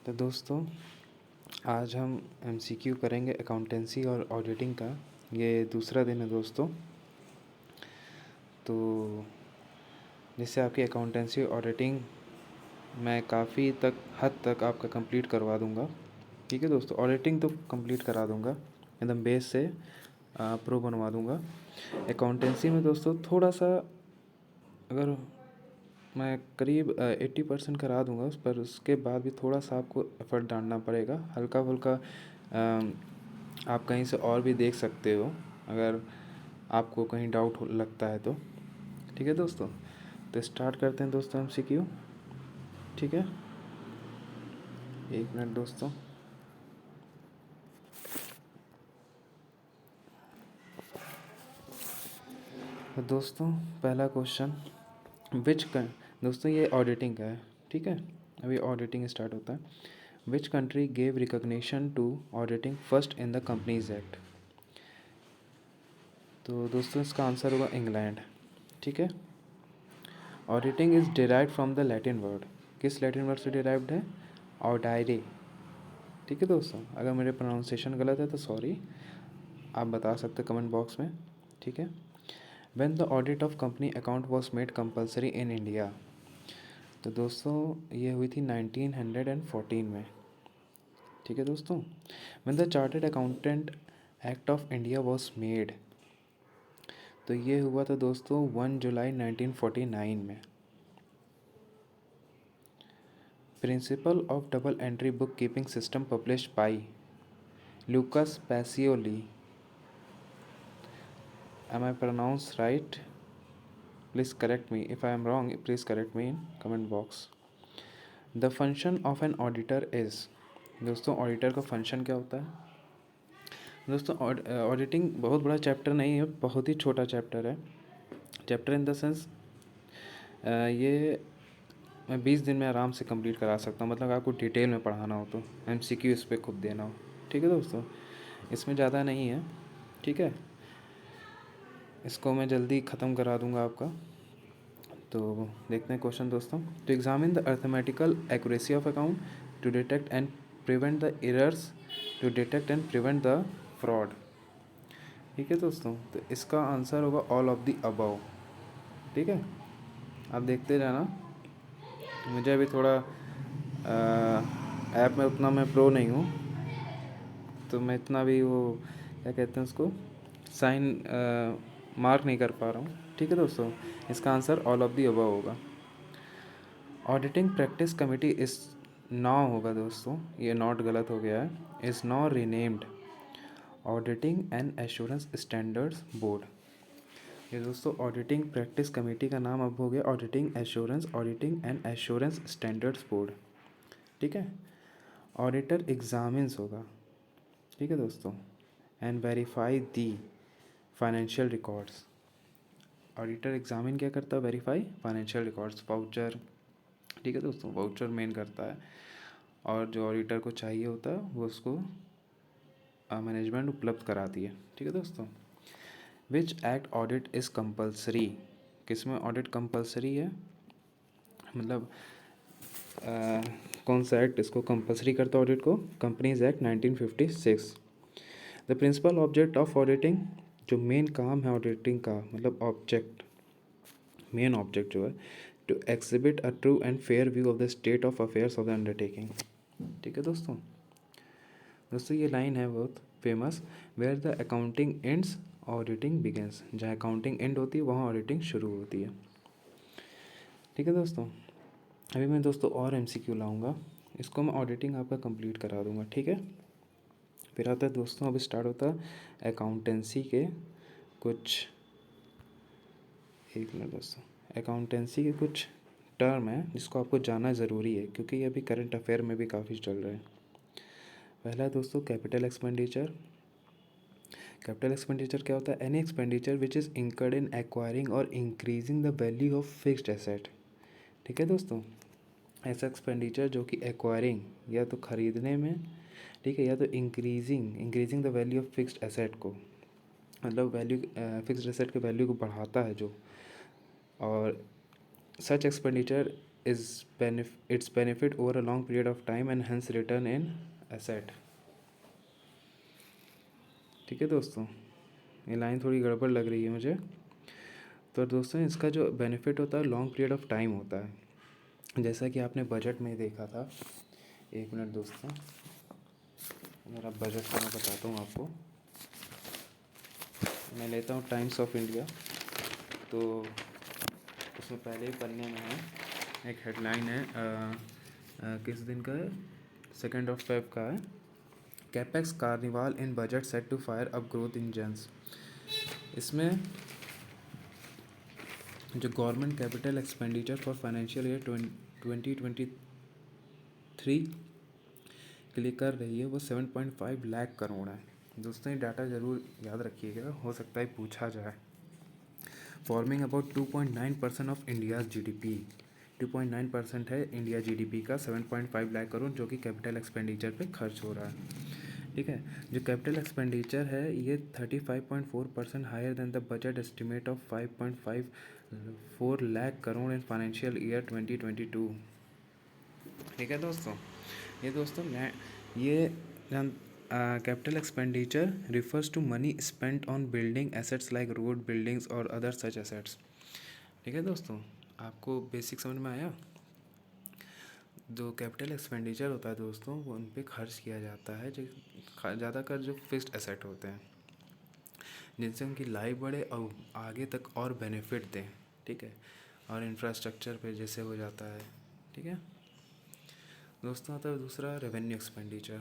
तो दोस्तों, आज हम एमसीक्यू करेंगे अकाउंटेंसी और ऑडिटिंग का। ये दूसरा दिन है दोस्तों। तो जिससे आपकी अकाउंटेंसी ऑडिटिंग मैं काफ़ी हद तक आपका कंप्लीट करवा दूंगा। ठीक है दोस्तों, ऑडिटिंग तो कंप्लीट करा दूंगा, एकदम बेस से प्रो बनवा दूंगा। अकाउंटेंसी में दोस्तों थोड़ा सा, अगर मैं करीब 80% करा दूंगा, पर उसके बाद भी थोड़ा सा आपको एफर्ट डालना पड़ेगा, हल्का फुल्का। आप कहीं से और भी देख सकते हो अगर आपको कहीं डाउट लगता है तो। ठीक है दोस्तों, तो स्टार्ट करते हैं दोस्तों एमसीक्यू। ठीक है, एक मिनट दोस्तों। तो दोस्तों, पहला क्वेश्चन दोस्तों ये ऑडिटिंग का है। ठीक है, अभी ऑडिटिंग स्टार्ट होता है। Which country gave recognition to auditing first in the companies act? तो दोस्तों इसका आंसर होगा इंग्लैंड। ठीक है, auditing is derived from the Latin word. किस लैटिन वर्ड से डिराइव्ड है? ऑडायरे। ठीक है दोस्तों, अगर मेरे प्रोनाउंसिएशन गलत है तो सॉरी, आप बता सकते कमेंट बॉक्स में। ठीक है, when the audit of company account was made compulsory in India? तो दोस्तों ये हुई थी 1914 में। ठीक है दोस्तों, when the chartered accountant act of India was made? तो ये हुआ था दोस्तों 1 जुलाई 1949 में। Principle of double entry book keeping system published by लूकस Pacioli. Am I pronounced right? Please correct me. If I am wrong, please correct me in comment box. The function of an auditor is? दोस्तों auditor का function क्या होता है? दोस्तों auditing बहुत बड़ा chapter नहीं है, बहुत ही छोटा चैप्टर है। चैप्टर इन द सेंस ये मैं 20 दिन में आराम से कंप्लीट करा सकता हूँ, मतलब आपको डिटेल में पढ़ाना हो तो एमसीक्यू इस पर खुद देना हो। ठीक है दोस्तों, इसमें ज़्यादा नहीं है। ठीक है, इसको मैं जल्दी ख़त्म करा दूँगा आपका। तो देखते हैं क्वेश्चन दोस्तों। To examine the arithmetical accuracy of account, to detect and prevent the errors, to detect and prevent the fraud. ठीक है दोस्तों, तो इसका आंसर होगा ऑल ऑफ द अबव। ठीक है, आप देखते रहना। मुझे अभी थोड़ा ऐप में उतना मैं प्रो नहीं हूँ, तो मैं इतना भी वो क्या कहते हैं उसको साइन मार्क नहीं कर पा रहा हूँ। ठीक है दोस्तों, इसका answer all of the above होगा। ऑडिटिंग प्रैक्टिस कमेटी इस नाउ होगा दोस्तों, ये नॉट गलत हो गया है, is now renamed auditing and assurance standards board. ये दोस्तों ऑडिटिंग प्रैक्टिस कमेटी का नाम अब हो गया auditing and assurance standards board. ठीक है, ऑडिटर एग्जामिन्स होगा। ठीक है दोस्तों, and verify the financial records. Auditor examine क्या करता है? Verify financial records, voucher. ठीक है दोस्तों, वाउचर मेन करता है, और जो ऑडिटर को चाहिए होता है वो उसको मैनेजमेंट उपलब्ध कराती है। ठीक है दोस्तों, which act audit is compulsory? किस में ऑडिट कंपल्सरी है, मतलब कौन सा एक्ट इसको कंपल्सरी करता है ऑडिट को? Companies act 1956। The principal object of auditing, जो मेन काम है ऑडिटिंग का, मतलब ऑब्जेक्ट, मेन ऑब्जेक्ट जो है, to exhibit a true and fair view of the state of affairs of the undertaking. ठीक है दोस्तों, ये लाइन है बहुत famous, where the accounting ends auditing begins. जहाँ अकाउंटिंग एंड होती है वहाँ ऑडिटिंग शुरू होती है। ठीक है दोस्तों, अभी मैं दोस्तों और एमसीक्यू लाऊंगा, इसको मैं ऑडिटिंग आपका कंप्लीट करा दूंगा। ठीक है, फिर आता है दोस्तों, अब स्टार्ट होता है अकाउंटेंसी के कुछ, एक मिनट दोस्तों, अकाउंटेंसी के कुछ टर्म है जिसको आपको जानना ज़रूरी है, क्योंकि ये अभी करंट अफेयर में भी काफ़ी चल रहा है। पहला है दोस्तों कैपिटल एक्सपेंडिचर। कैपिटल एक्सपेंडिचर क्या होता है? Any expenditure which is incurred in acquiring और increasing the value of fixed asset. ठीक है दोस्तों, ऐसा एक्सपेंडिचर जो कि एक्वायरिंग या तो ख़रीदने में, ठीक है, या तो increasing the value of fixed asset को, मतलब वैल्यू फिक्स्ड एसेट के वैल्यू को बढ़ाता है जो, और सच expenditure its benefit over a long period of time and hence return in asset। ठीक है दोस्तों, ये लाइन थोड़ी गड़बड़ लग रही है मुझे। तो दोस्तों इसका जो बेनिफिट होता है लॉन्ग पीरियड ऑफ टाइम होता है, जैसा कि आपने बजट में देखा था। एक मिनट दोस्तों, मेरा बजट का मैं बताता हूँ आपको। मैं लेता हूँ टाइम्स ऑफ इंडिया, तो उसमें पहले ही पन्ने में है एक हेडलाइन है, किस दिन का है, 2 Feb का है। Capex carnival in budget set to fire up growth engines. इसमें जो government capital expenditure for financial year 2023 के लिए कर रही है वो 7.5 लाख करोड़ है। दोस्तों ये डाटा ज़रूर याद रखिएगा, हो सकता है पूछा जाए। Forming about 2.9% of India's GDP. 2.9% है इंडिया जीडीपी का 7.5 लाख करोड़, जो कि कैपिटल एक्सपेंडिचर पे खर्च हो रहा है। ठीक है, जो कैपिटल एक्सपेंडिचर है ये 35.4% higher than the budget estimate of 5.54 lakh crore in financial year 2022। ठीक है दोस्तों, ये दोस्तों मैं ये capital expenditure refers to money spent on building assets like road, buildings और अदर सच एसेट्स। ठीक है दोस्तों, आपको बेसिक समझ में आया। जो कैपिटल एक्सपेंडिचर होता है दोस्तों वो उन पे खर्च किया जाता है, जो ज़्यादातर जो फिक्स्ड एसेट होते हैं, जिनसे उनकी लाइफ बढ़े और आगे तक और बेनिफिट दें। ठीक है, और इंफ्रास्ट्रक्चर पे जैसे हो जाता है। ठीक है दोस्तों, आता है दूसरा रेवेन्यू एक्सपेंडिचर।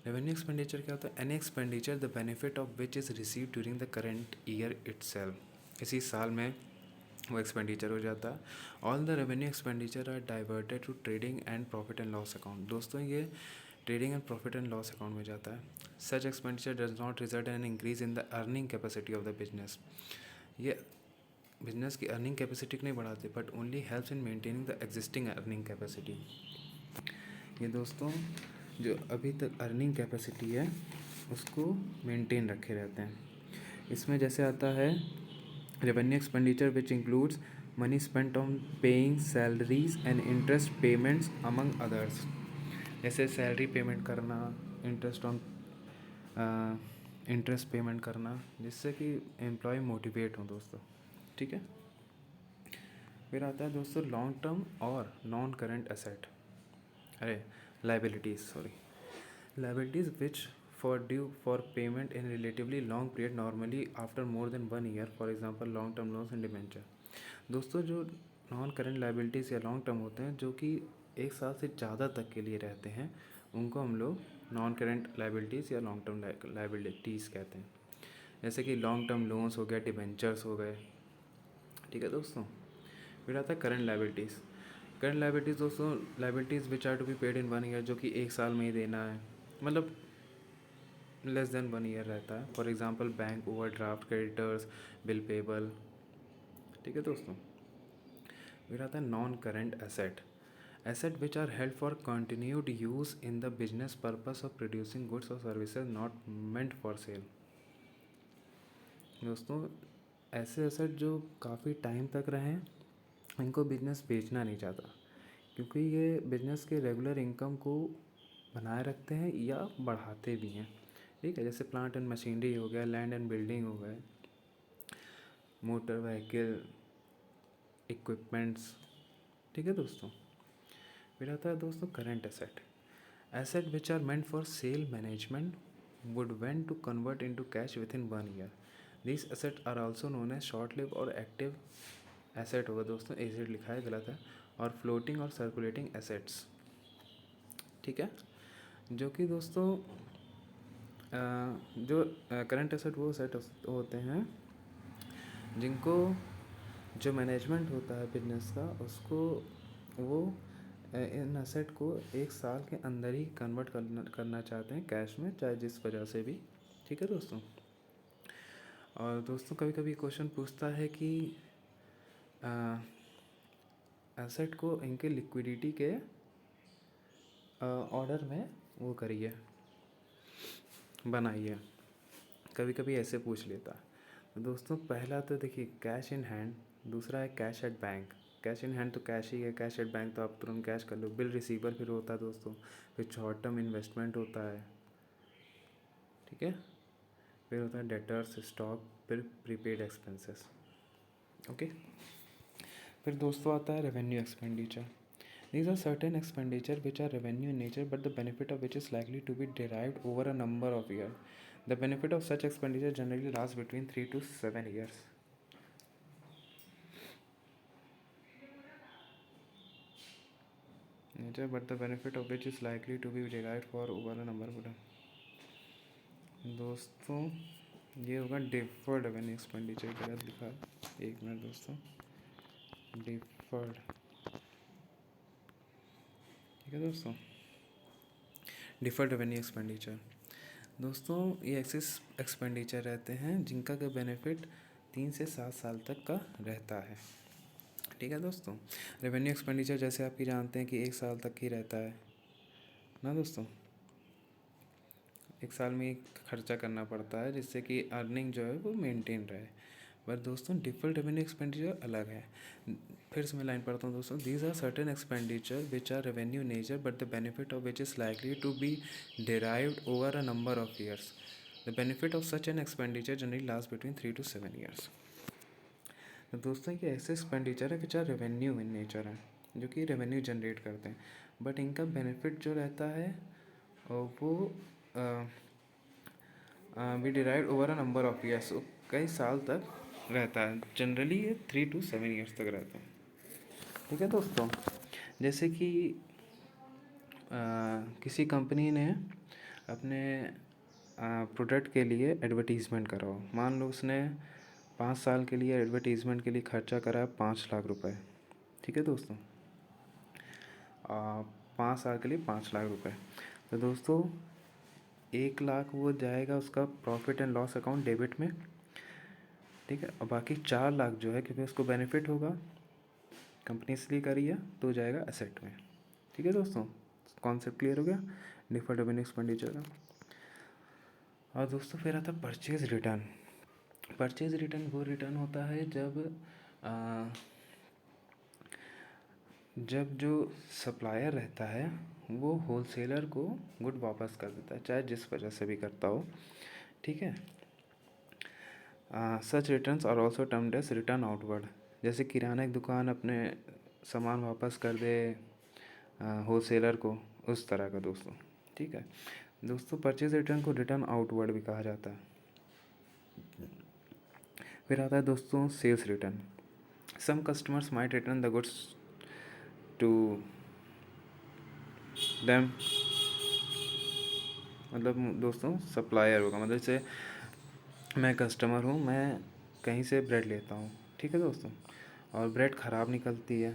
रेवेन्यू एक्सपेंडिचर क्या होता है? Any expenditure the benefit of which is receive during the current year itself. इसी साल में वो एक्सपेंडिचर हो जाता है। All the revenue expenditure are diverted to trading and profit and loss account. दोस्तों ये trading and profit and loss account में जाता है। Such expenditure does not result in increase in the earning capacity of the business. ये business की earning capacity को नहीं बढ़ाते, but only helps in maintaining the existing earning capacity. ये दोस्तों जो अभी तक अर्निंग कैपेसिटी है उसको मेंटेन रखे रहते हैं। इसमें जैसे आता है revenue expenditure which includes money spent on paying salaries and interest payments among others. जैसे सैलरी पेमेंट करना, इंटरेस्ट पेमेंट करना, जिससे कि एम्प्लॉय मोटिवेट हों दोस्तों। ठीक है, फिर आता है दोस्तों लॉन्ग टर्म और non current asset, liabilities which for due for payment in relatively long period, normally after more than 1 year, for example long term loans and debenture। दोस्तों जो नॉन करेंट लाइबिलिटीज़ या लॉन्ग टर्म होते हैं, जो कि 1 साल से ज़्यादा तक के लिए रहते हैं, उनको हम लोग नॉन करेंट लाइबिलिटीज़ या लॉन्ग टर्म लाइबिलिटीज़ कहते हैं। जैसे कि लॉन्ग टर्म लोन्स हो गए, डिबेंचर्स हो गए। ठीक है दोस्तों, फिर आता है करंट लाइबिलिटीज़। करंट लाइबिलिटीज़ दोस्तों liabilities which are to be paid in 1 year, जो कि 1 साल में ही देना है, मतलब लेस देन 1 ईयर रहता है। For example bank overdraft, creditors, bill payable. ठीक है दोस्तों, फिर आता है non current asset. Asset which are held for continued use in the business purpose of producing goods और services not meant for sale. दोस्तों ऐसे एसेट जो काफ़ी टाइम तक रहें, इनको बिजनेस बेचना नहीं चाहता, क्योंकि ये बिजनेस के रेगुलर इनकम को बनाए रखते हैं या बढ़ाते भी हैं। ठीक है, जैसे प्लांट एंड मशीनरी हो गया, लैंड एंड बिल्डिंग हो गए, मोटर व्हीकल इक्विपमेंट्स। ठीक है दोस्तों, फिर आता है दोस्तों current asset. Asset which are meant for sale management would want to convert into cash within 1 year. This asset are also known as short live or active asset होगा दोस्तों, asset लिखा है गलत है, और फ्लोटिंग और circulating assets. ठीक है, जो कि दोस्तों जो करंट एसेट वो सेट होते हैं जिनको जो मैनेजमेंट होता है बिजनेस का, उसको वो इन एसेट को 1 साल के अंदर ही कन्वर्ट करना चाहते हैं कैश में, चाहे जिस वजह से भी। ठीक है दोस्तों, और दोस्तों कभी कभी क्वेश्चन पूछता है कि एसेट को इनके लिक्विडिटी के ऑर्डर में वो करिए, बनाइए, कभी कभी ऐसे पूछ लेता है। तो दोस्तों पहला तो देखिए कैश इन हैंड, दूसरा है cash at bank, cash in hand तो कैश ही है, कैश एट बैंक तो आप तुरंत कैश कर लो। बिल रिसीवर फिर होता है दोस्तों, फिर शॉर्ट टर्म इन्वेस्टमेंट होता है, ठीक है। फिर होता है डेटर्स, स्टॉक, फिर प्रीपेड एक्सपेंसेस, ओके। फिर दोस्तों आता है revenue expenditure. These are certain expenditure which are revenue in nature, but the benefit of which is likely to be derived over a number of years. The benefit of such expenditure generally lasts between 3 to 7 years. Nature, but the benefit of which is likely to be derived for over a number of years. दोस्तों ये होगा deferred revenue expenditure के साथ लिखा है। एक minute दोस्तों, deferred, ठीक है दोस्तों। डिफर्ड रेवेन्यू एक्सपेंडिचर दोस्तों ये एक्सेस एक्सपेंडिचर रहते हैं जिनका का बेनिफिट 3 से 7 साल तक का रहता है, ठीक है दोस्तों। रेवेन्यू एक्सपेंडिचर जैसे आप ही जानते हैं कि 1 साल तक ही रहता है ना दोस्तों, 1 साल में ही खर्चा करना पड़ता है जिससे कि अर्निंग जो है वो मेंटेन रहे। बट दोस्तों डिफर्ड रेवेन्यू एक्सपेंडिचर अलग है। फिर से मैं लाइन पढ़ता हूँ दोस्तों। These are certain expenditure which are revenue nature but the benefit of which is likely to be derived over a number of years. The benefit of such an expenditure generally last between 3 to 7 years. तो दोस्तों ये ऐसे expenditure है which are revenue in nature है, जो कि revenue generate करते हैं, बट इनका बेनिफिट जो रहता है वो be derived over a number of years, कई साल तक रहता है। जनरली ये 3 to 7 ईयर्स तक रहते हैं, ठीक है दोस्तों। जैसे कि किसी कंपनी ने अपने प्रोडक्ट के लिए एडवर्टीज़मेंट करा हो, मान लो उसने 5 साल के लिए एडवर्टीज़मेंट के लिए खर्चा करा है 5 लाख रुपए, ठीक है दोस्तों। 5 साल के लिए 5 लाख रुपए, तो दोस्तों 1 लाख वो जाएगा उसका profit and loss account debit में, ठीक है। और बाकी 4 लाख जो है क्योंकि उसको बेनिफिट होगा, कंपनी इसलिए करी है, तो जाएगा एसेट में, ठीक है दोस्तों। कॉन्सेप्ट क्लियर हो गया डिफर्ड रेवेन्यू एक्सपेंडिचर का। और दोस्तों फिर आता है परचेज रिटर्न। परचेज रिटर्न वो रिटर्न होता है जब जो सप्लायर रहता है वो होलसेलर को गुड वापस कर देता है, चाहे जिस वजह से भी करता हो, ठीक है। Such returns are also termed as return outward. जैसे किराना की दुकान अपने सामान वापस कर दे होलसेलर को, उस तरह का दोस्तों, ठीक है दोस्तों। परचेज रिटर्न को रिटर्न आउटवर्ड भी कहा जाता है। फिर आता है दोस्तों sales return. Some customers might return the goods to them, मतलब दोस्तों सप्लायर होगा, मतलब जैसे मैं कस्टमर हूँ, मैं कहीं से ब्रेड लेता हूँ, ठीक है दोस्तों, और ब्रेड ख़राब निकलती है।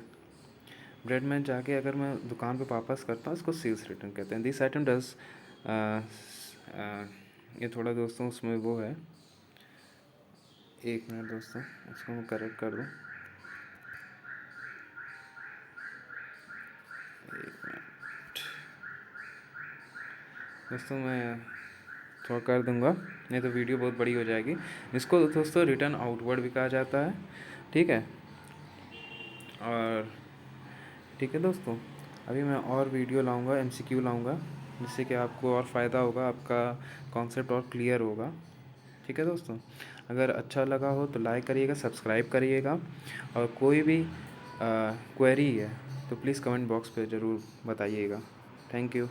ब्रेड में जाके अगर मैं दुकान पे वापस करता हूँ, इसको सेल्स रिटर्न कहते हैं। दिस आइटम डज, ये थोड़ा दोस्तों उसमें वो है, 1 मिनट दोस्तों इसको मैं करेक्ट कर दूँ, 1 मिनट दोस्तों, मैं थोड़ा कर दूंगा नहीं तो वीडियो बहुत बड़ी हो जाएगी। इसको दोस्तों रिटर्न आउटवर्ड भी कहा जाता है, ठीक है। और ठीक है दोस्तों, अभी मैं और वीडियो लाऊंगा, MCQ लाऊंगा, जिससे कि आपको और फ़ायदा होगा, आपका कॉन्सेप्ट और क्लियर होगा, ठीक है दोस्तों। अगर अच्छा लगा हो तो लाइक करिएगा, सब्सक्राइब करिएगा, और कोई भी क्वेरी है तो प्लीज़ कमेंट बॉक्स पे ज़रूर बताइएगा। Thank you.